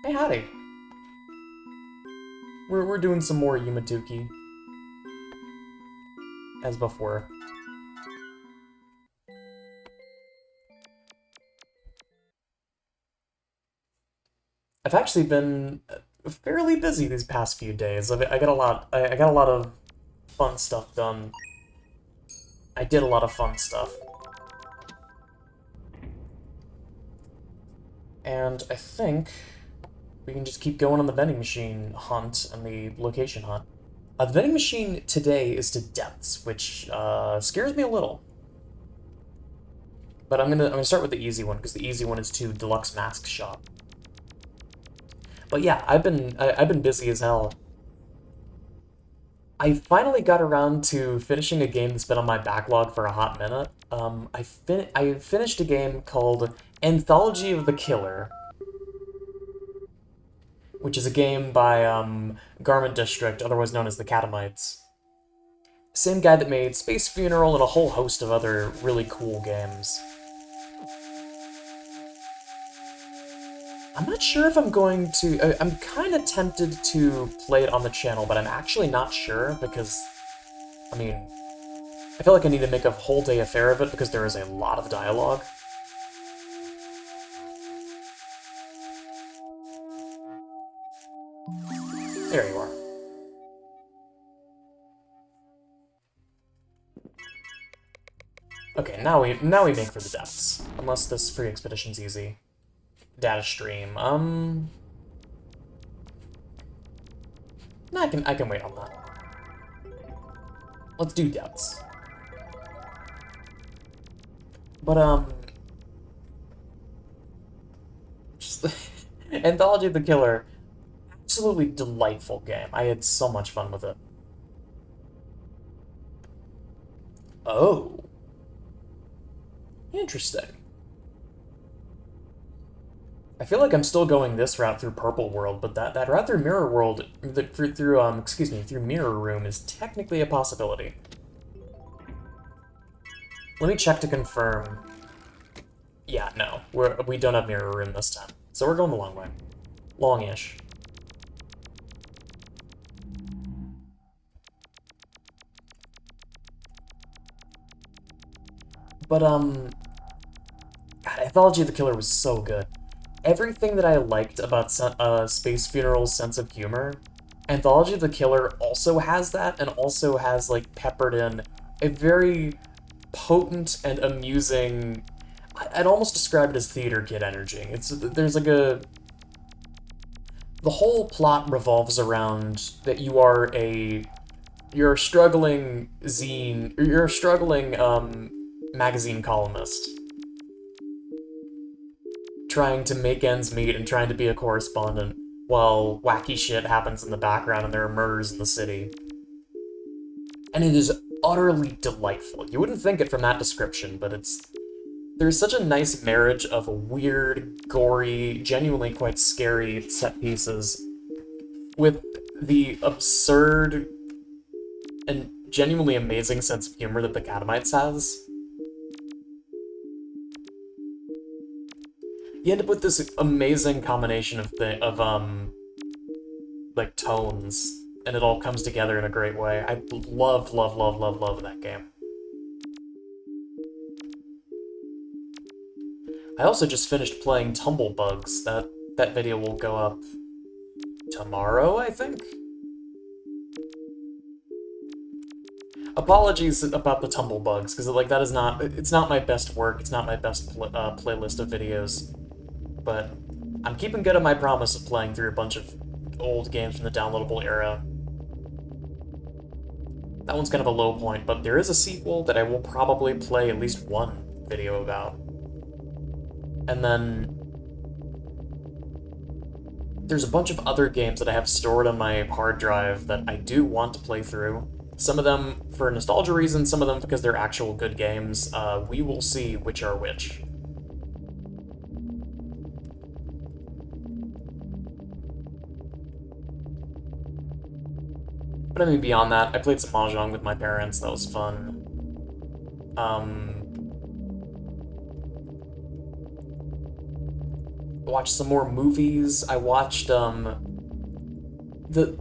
Hey, howdy. We're doing some more Yumatuki, as before. I've actually been fairly busy these past few days. I got a lot. I got a lot of fun stuff done. I did a lot of fun stuff, and I think we can just keep going on the vending machine hunt and the location hunt. The vending machine today is to depths, which scares me a little. But I'm gonna start with the easy one because the easy one is to deluxe mask shop. But yeah, I've been busy as hell. I finally got around to finishing a game that's been on my backlog for a hot minute. I finished a game called Anthology of the Killer, which is a game by Garment District, otherwise known as the Catamites. Same guy that made Space Funeral and a whole host of other really cool games. I'm not sure if I'm going to... I'm kind of tempted to play it on the channel, but I'm actually not sure because, I mean, I feel like I need to make a whole day affair of it because there is a lot of dialogue. There you are. Okay, now we make for the depths. Unless this free expedition's easy. Data stream. No, I can wait on that. Let's do depths. But just Anthology of the Killer, absolutely delightful game. I had so much fun with it. Oh, interesting. I feel like I'm still going this route through Purple World, but that route through Mirror World, excuse me, through Mirror Room is technically a possibility. Let me check to confirm. Yeah, no, we don't have Mirror Room this time, so we're going the long way, long-ish. But God, Anthology of the Killer was so good. Everything that I liked about Space Funeral's sense of humor, Anthology of the Killer also has that, and also has, like, peppered in a very potent and amusing... I'd almost describe it as theater kid energy. There's like a... The whole plot revolves around that you're a struggling you're a struggling, magazine columnist trying to make ends meet and trying to be a correspondent while wacky shit happens in the background and there are murders in the city. And it is utterly delightful. You wouldn't think it from that description, but there's such a nice marriage of weird, gory, genuinely quite scary set pieces with the absurd and genuinely amazing sense of humor that the Catamites has. You end up with this amazing combination like, tones, and it all comes together in a great way. I love that game. I also just finished playing Tumblebugs. That video will go up tomorrow, I think? Apologies about the Tumblebugs, because, like, it's not my best work, it's not my best playlist of videos. But I'm keeping good on my promise of playing through a bunch of old games from the downloadable era. That one's kind of a low point, but there is a sequel that I will probably play at least one video about. And then there's a bunch of other games that I have stored on my hard drive that I do want to play through. Some of them for nostalgia reasons, some of them because they're actual good games. We will see which are which. But I mean, beyond that, I played some Mahjong with my parents, that was fun. watched some more movies. I watched the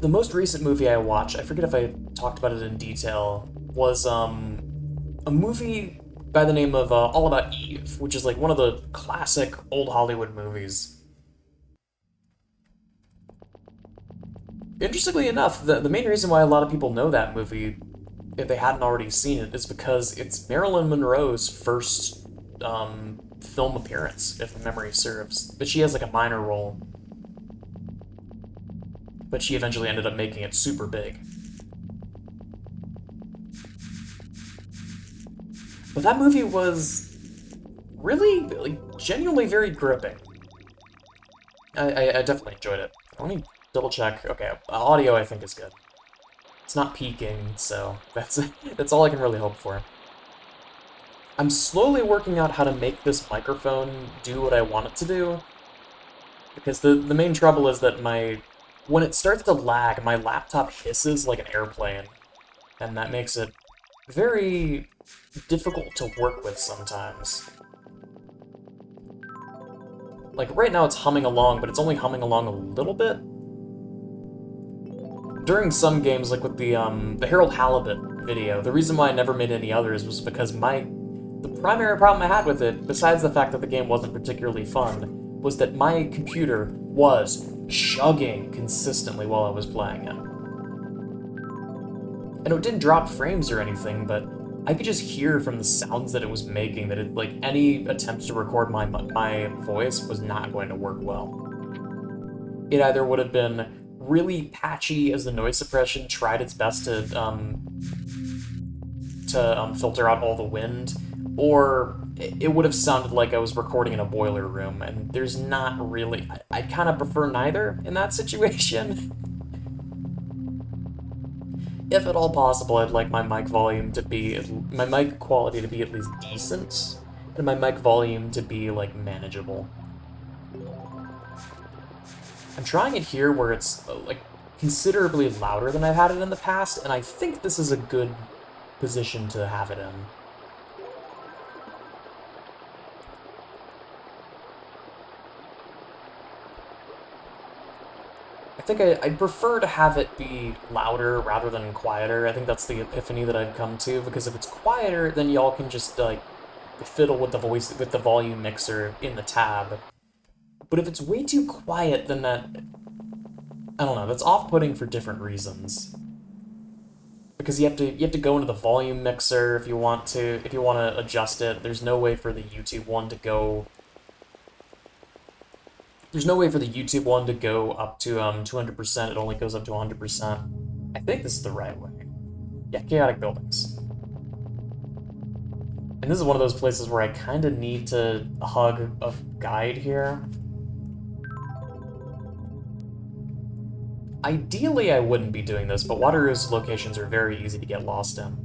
most recent movie I watched, I forget if I talked about it in detail, was a movie by the name of All About Eve, which is like one of the classic old Hollywood movies. Interestingly enough, the main reason why a lot of people know that movie, if they hadn't already seen it, is because it's Marilyn Monroe's first film appearance, if memory serves. But she has like a minor role. But she eventually ended up making it super big. But that movie was really, like, genuinely very gripping. I definitely enjoyed it. Let me double check. Okay, audio I think is good. It's not peaking, so that's all I can really hope for. I'm slowly working out how to make this microphone do what I want it to do, because the main trouble is that when it starts to lag, my laptop hisses like an airplane, and that makes it very difficult to work with sometimes. Like, right now it's humming along, but it's only humming along a little bit. During some games, like with the Harold Halibut video, the reason why I never made any others was because the primary problem I had with it, besides the fact that the game wasn't particularly fun, was that my computer was chugging consistently while I was playing it. And it didn't drop frames or anything, but I could just hear from the sounds that it was making that like any attempt to record my voice was not going to work well. It either would have been really patchy as the noise suppression tried its best to filter out all the wind, or it would have sounded like I was recording in a boiler room, and there's not really... I'd kind of prefer neither in that situation. If at all possible, I'd like my mic volume to be... my mic quality to be at least decent, and my mic volume to be, like, manageable. I'm trying it here where it's, like, considerably louder than I've had it in the past, and I think this is a good position to have it in. I think I'd prefer to have it be louder rather than quieter. I think that's the epiphany that I've come to, because if it's quieter, then y'all can just, like, fiddle with the volume mixer in the tab. But if it's way too quiet, then that... I don't know, that's off-putting for different reasons. Because you have to go into the volume mixer if you want to adjust it. There's no way for the YouTube one to go... There's no way for the YouTube one to go up to 200%, it only goes up to 100%. I think this is the right way. Yeah, chaotic buildings. And this is one of those places where I kind of need to hug a guide here. Ideally, I wouldn't be doing this, but Wateroo's locations are very easy to get lost in.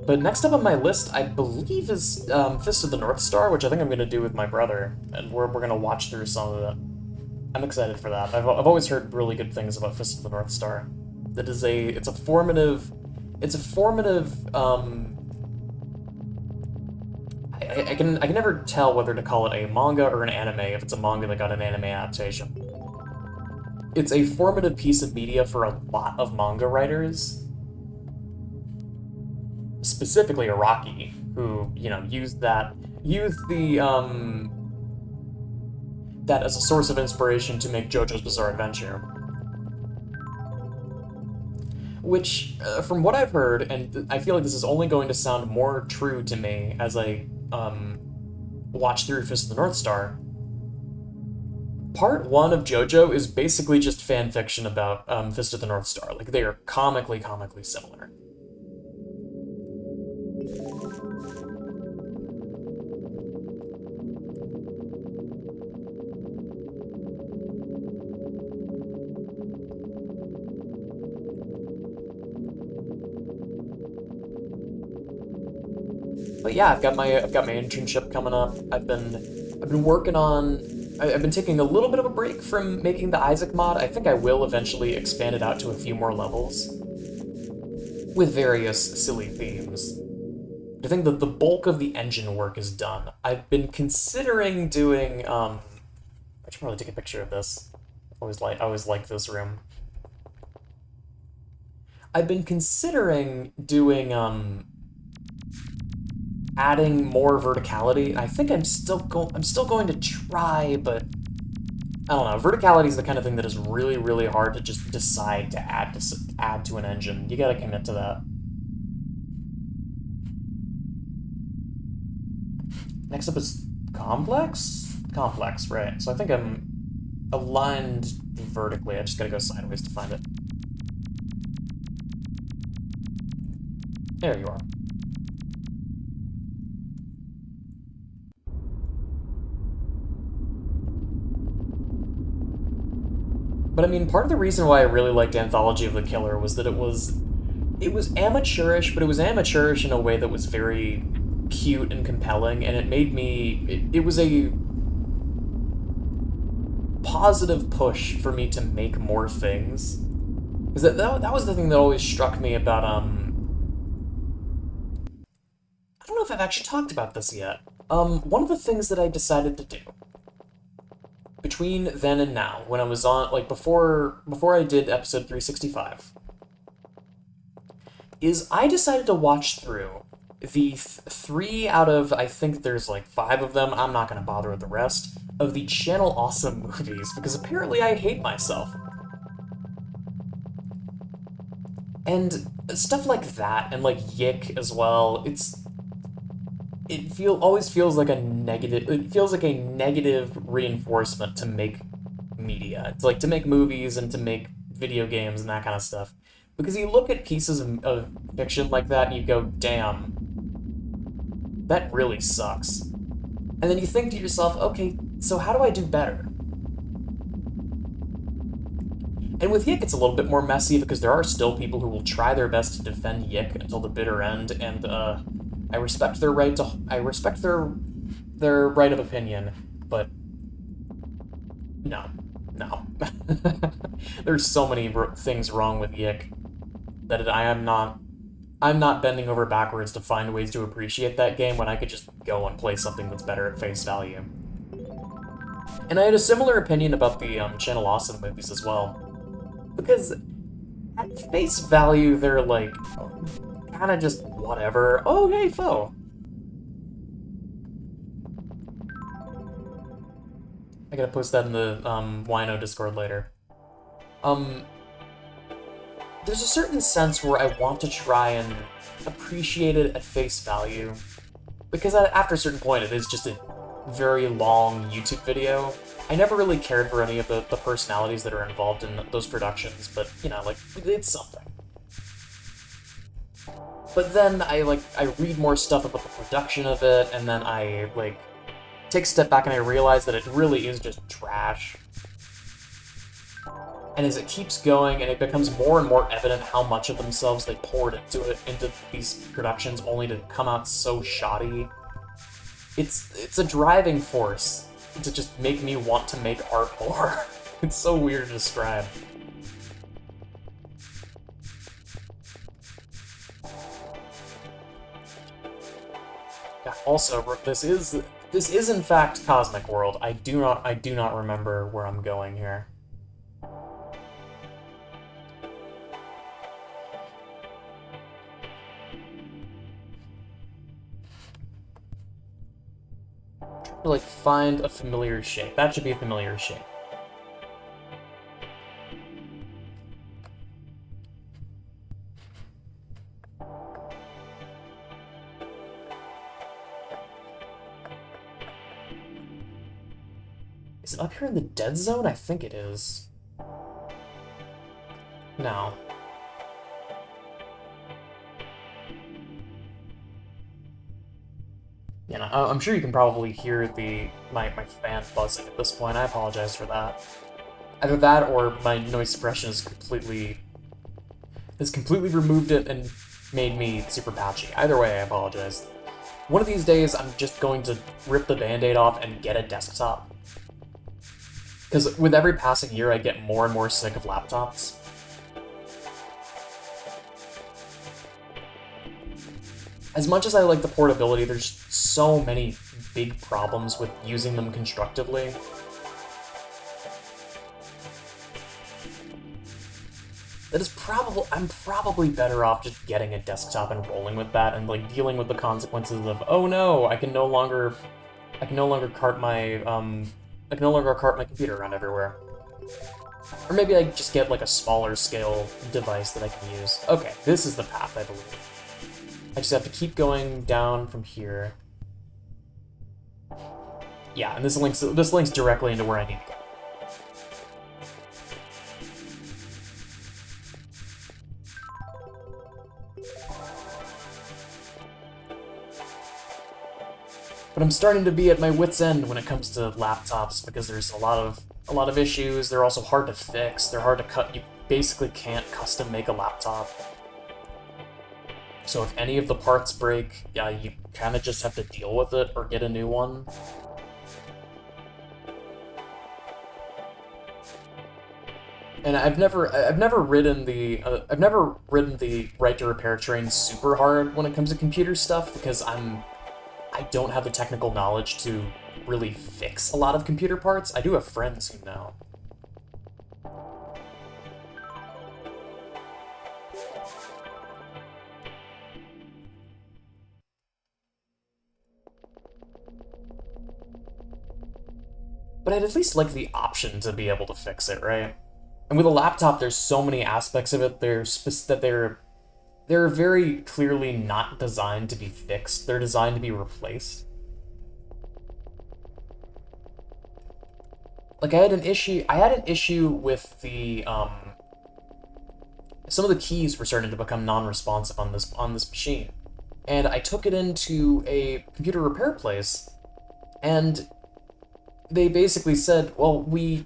But next up on my list, I believe, is Fist of the North Star, which I think I'm going to do with my brother, and we're going to watch through some of it. I'm excited for that. I've always heard really good things about Fist of the North Star. That is it's a formative, I can never tell whether to call it a manga or an anime if it's a manga that got an anime adaptation. It's a formative piece of media for a lot of manga writers, specifically Araki, who, you know, used that as a source of inspiration to make JoJo's Bizarre Adventure. Which, from what I've heard, and I feel like this is only going to sound more true to me as I watch through Fist of the North Star, Part 1 of JoJo is basically just fan fiction about Fist of the North Star. Like, they are comically similar. But yeah, I've got my internship coming up. I've been working on... I've been taking a little bit of a break from making the Isaac mod. I think I will eventually expand it out to a few more levels. with various silly themes. I think that the bulk of the engine work is done. I've been considering doing, I should probably take a picture of this. I always like this room. I've been considering doing, adding more verticality. I think I'm still going to try, but I don't know. Verticality is the kind of thing that is really, really hard to just decide to add to an engine. You gotta commit to that. Next up is complex? Complex, right. So I think I'm aligned vertically. I just gotta go sideways to find it. There you are. But I mean, part of the reason why I really liked Anthology of the Killer was that it was amateurish, but it was amateurish in a way that was very cute and compelling, and it made me... It was a positive push for me to make more things. Because that was the thing that always struck me about, I don't know if I've actually talked about this yet. One of the things that I decided to do between then and now, when I was on, like, before I did episode 365, is I decided to watch through the 3 out of, I think there's like 5 of them, I'm not gonna bother with the rest, of the Channel Awesome movies, because apparently I hate myself. And stuff like that, and like Yick as well, always feels like a negative, it feels like a negative reinforcement to make media. It's like to make movies and to make video games and that kind of stuff. Because you look at pieces of fiction like that and you go, damn, that really sucks. And then you think to yourself, okay, so how do I do better? And with Yick, it's a little bit more messy because there are still people who will try their best to defend Yick until the bitter end, and I respect their right to... I respect their right of opinion, but no. There's so many things wrong with Yick that I'm not bending over backwards to find ways to appreciate that game when I could just go and play something that's better at face value. And I had a similar opinion about the Channel Awesome movies as well. Because at face value, they're like, kind of just whatever. Oh, hey, foe. I gotta post that in the YNO Discord later. There's a certain sense where I want to try and appreciate it at face value. Because after a certain point, it is just a very long YouTube video. I never really cared for any of the personalities that are involved in those productions, but, you know, like, it's something. But then I read more stuff about the production of it, and then I, like, take a step back and I realize that it really is just trash. And as it keeps going, and it becomes more and more evident how much of themselves they poured into these productions only to come out so shoddy, it's a driving force to just make me want to make art more. It's so weird to describe. Yeah, also, this is in fact Cosmic World. I do not remember where I'm going here. To, like, find a familiar shape. That should be a familiar shape. Is it up here in the dead zone? I think it is. No. You know, I'm sure you can probably hear my fan buzzing at this point. I apologize for that. Either that or my noise suppression has completely removed it and made me super patchy. Either way, I apologize. One of these days, I'm just going to rip the band-aid off and get a desktop. Because with every passing year, I get more and more sick of laptops. As much as I like the portability, there's so many big problems with using them constructively. That is I'm probably better off just getting a desktop and rolling with that and like dealing with the consequences of, oh no, I can no longer cart my computer around everywhere. Or maybe I just get like a smaller scale device that I can use. Okay, this is the path, I believe. I just have to keep going down from here. Yeah, and this links directly into where I need to go. But I'm starting to be at my wit's end when it comes to laptops because there's a lot of issues. They're also hard to fix. They're hard to cut. You basically can't custom make a laptop. So if any of the parts break, yeah, you kind of just have to deal with it or get a new one. And I've never ridden the right to repair train super hard when it comes to computer stuff because I don't have the technical knowledge to really fix a lot of computer parts. I do have friends who know. But I'd at least like the option to be able to fix it, right? And with a laptop, there's so many aspects of it they're very clearly not designed to be fixed. They're designed to be replaced. Like I had an issue with the some of the keys were starting to become non-responsive on this machine. And I took it into a computer repair place and they basically said, "Well, we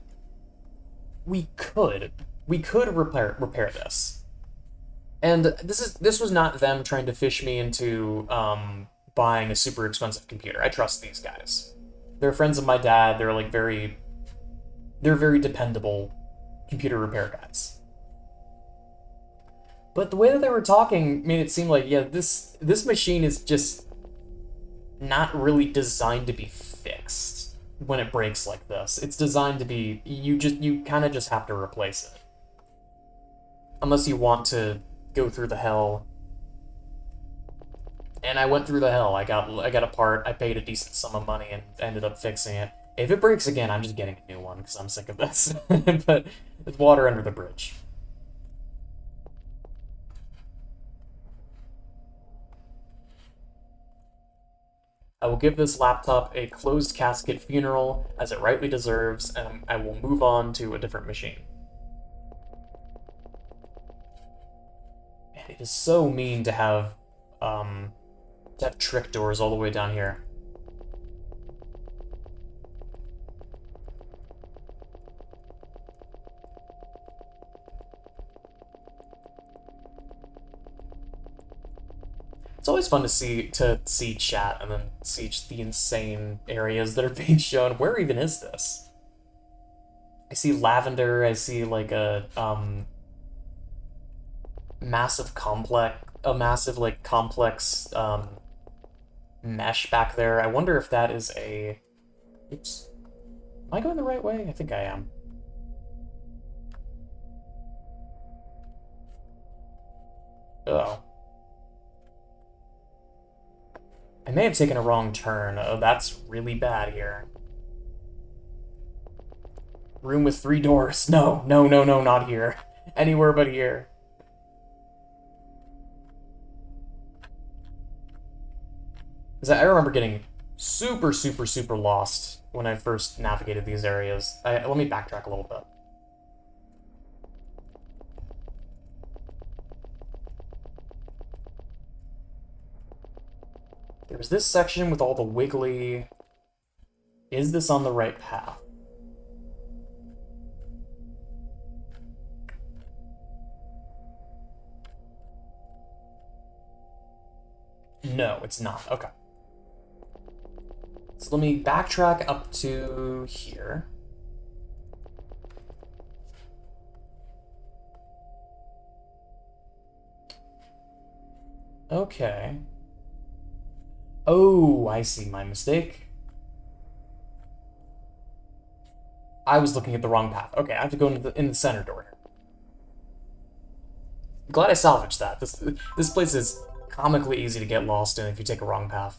could repair this." And this was not them trying to fish me into buying a super expensive computer. I trust these guys. They're friends of my dad. They're very dependable computer repair guys. But the way that they were talking made it seem like, yeah, this machine is just not really designed to be fixed when it breaks like this. It's designed to be, you kind of just have to replace it. Unless you want to go through the hell. And I went through the hell. I got a part, I paid a decent sum of money and ended up fixing it. If it breaks again, I'm just getting a new one because I'm sick of this. But it's water under the bridge. I will give this laptop a closed casket funeral, as it rightly deserves, and I will move on to a different machine. And it is so mean to have trick doors all the way down here. It's always fun to see chat and then see the insane areas that are being shown. Where even is this? I see lavender. I see like a massive like complex mesh back there. I wonder if that is a. Oops. Am I going the right way? I think I am. Oh. I may have taken a wrong turn. Oh, that's really bad here. Room with 3 doors. No, no, no, no, not here. Anywhere but here. Because I remember getting super, super, super lost when I first navigated these areas. Let me backtrack a little bit. There's this section with all the wiggly... Is this on the right path? No, it's not. Okay. So let me backtrack up to here. Okay. Oh, I see my mistake. I was looking at the wrong path. Okay, I have to go in the center door here. Glad I salvaged that. This place is comically easy to get lost in if you take a wrong path.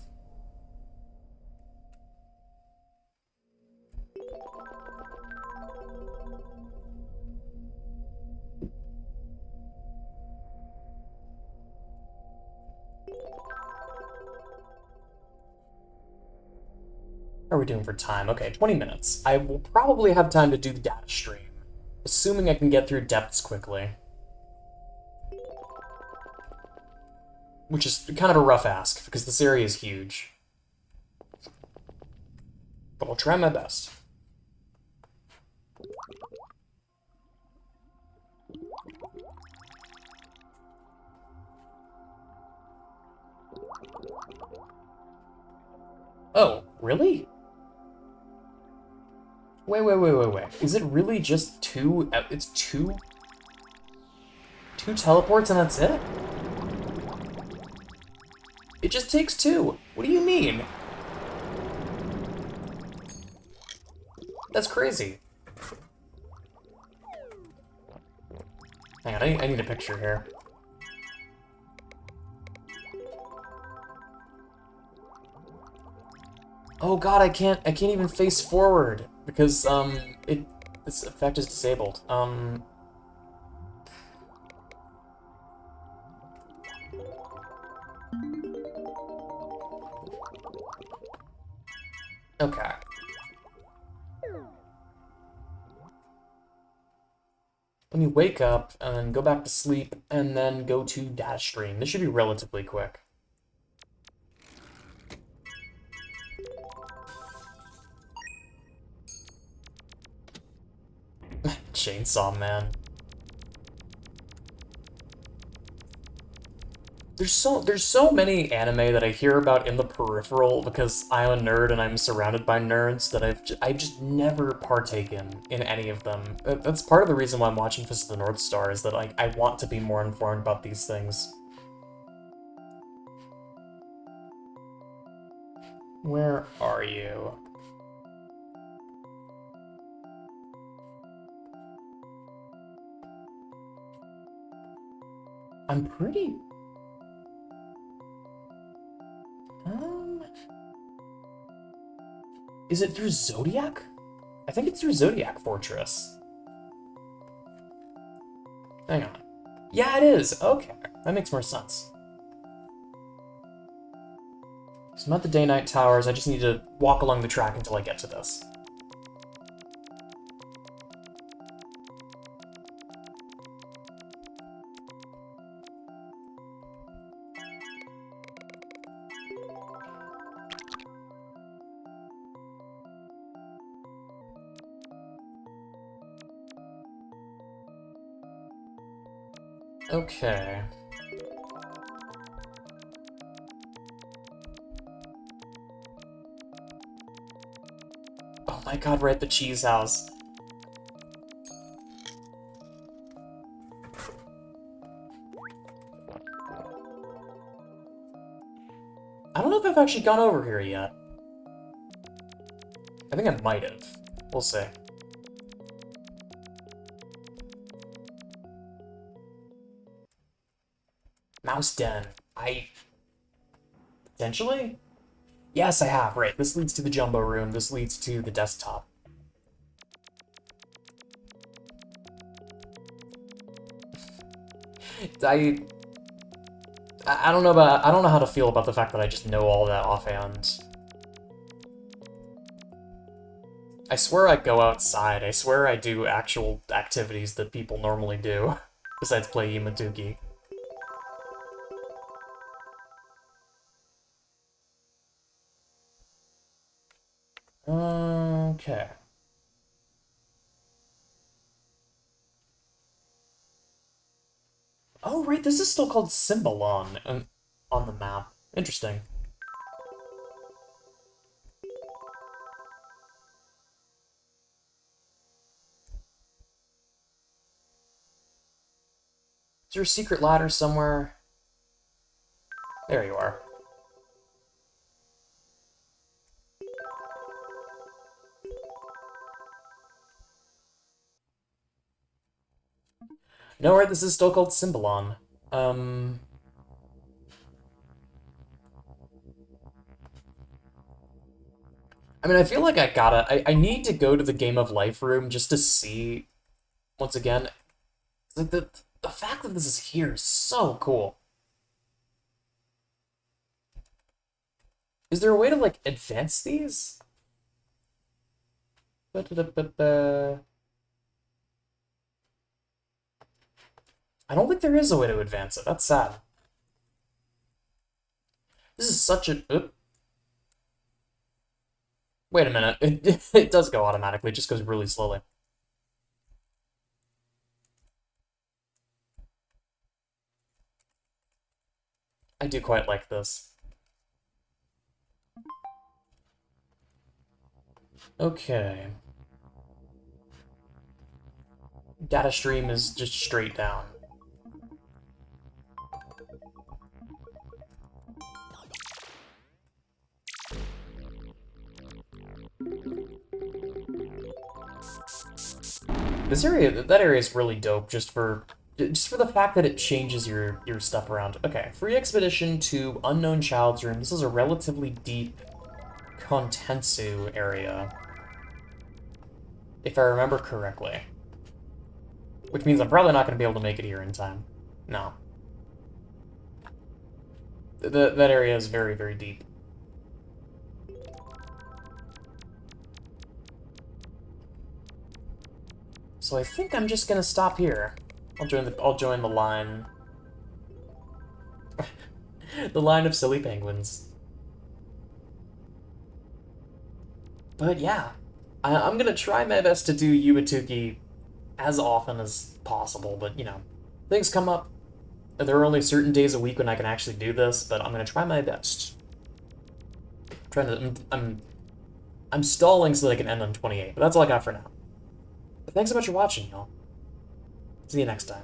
How are we doing for time? Okay, 20 minutes. I will probably have time to do the data stream, assuming I can get through depths quickly. Which is kind of a rough ask, because this area is huge. But I'll try my best. Oh, really? Wait. Is it really just two? It's two? Two teleports and that's it? It just takes two. What do you mean? That's crazy. Hang on, I need a picture here. Oh god, I can't even face forward because this effect is disabled. Okay. Let me wake up and then go back to sleep and then go to data stream. This should be relatively quick. Chainsaw Man. There's so many anime that I hear about in the peripheral because I'm a nerd and I'm surrounded by nerds that I just never partake in any of them. That's part of the reason why I'm watching Fist of the North Star is that I want to be more informed about these things. Where are you? I'm pretty... Is it through Zodiac? I think it's through Zodiac Fortress. Hang on. Yeah, it is. Okay, that makes more sense. So I'm at the Day-Night Towers. I just need to walk along the track until I get to this. Okay. Oh my god, we're at the cheese house. I don't know if I've actually gone over here yet. I think I might have. We'll see. Mouse Den. Potentially? Yes, I have. Right, this leads to the Jumbo Room. This leads to the desktop. I don't know how to feel about the fact that I just know all that offhand. I swear I go outside. I swear I do actual activities that people normally do, besides play Yimatuki. Okay. Oh, right, this is still called Symbolon on the map. Interesting. Is there a secret ladder somewhere? There you are. No, right, this is still called Symbolon. Um... I mean, I feel like I need to go to the Game of Life room just to see, once again, like the fact that this is here is so cool. Is there a way to, like, advance these? Ba-da-da-ba-ba. I don't think there is a way to advance it. That's sad. This is such a... Oop. Wait a minute. It does go automatically. It just goes really slowly. I do quite like this. Okay. Data stream is just straight down. This area, that area is really dope just for the fact that it changes your stuff around. Okay, free expedition to Unknown Child's room. This is a relatively deep Kontensu area, if I remember correctly. Which means I'm probably not going to be able to make it here in time. No. That area is very, very deep. So I think I'm just gonna stop here. I'll join the line. The line of silly penguins. But yeah, I'm gonna try my best to do Yuatuki as often as possible, but you know, things come up. There are only certain days a week when I can actually do this, but I'm gonna try my best. I'm stalling so that I can end on 28, but that's all I got for now. But thanks so much for watching, y'all. See you next time.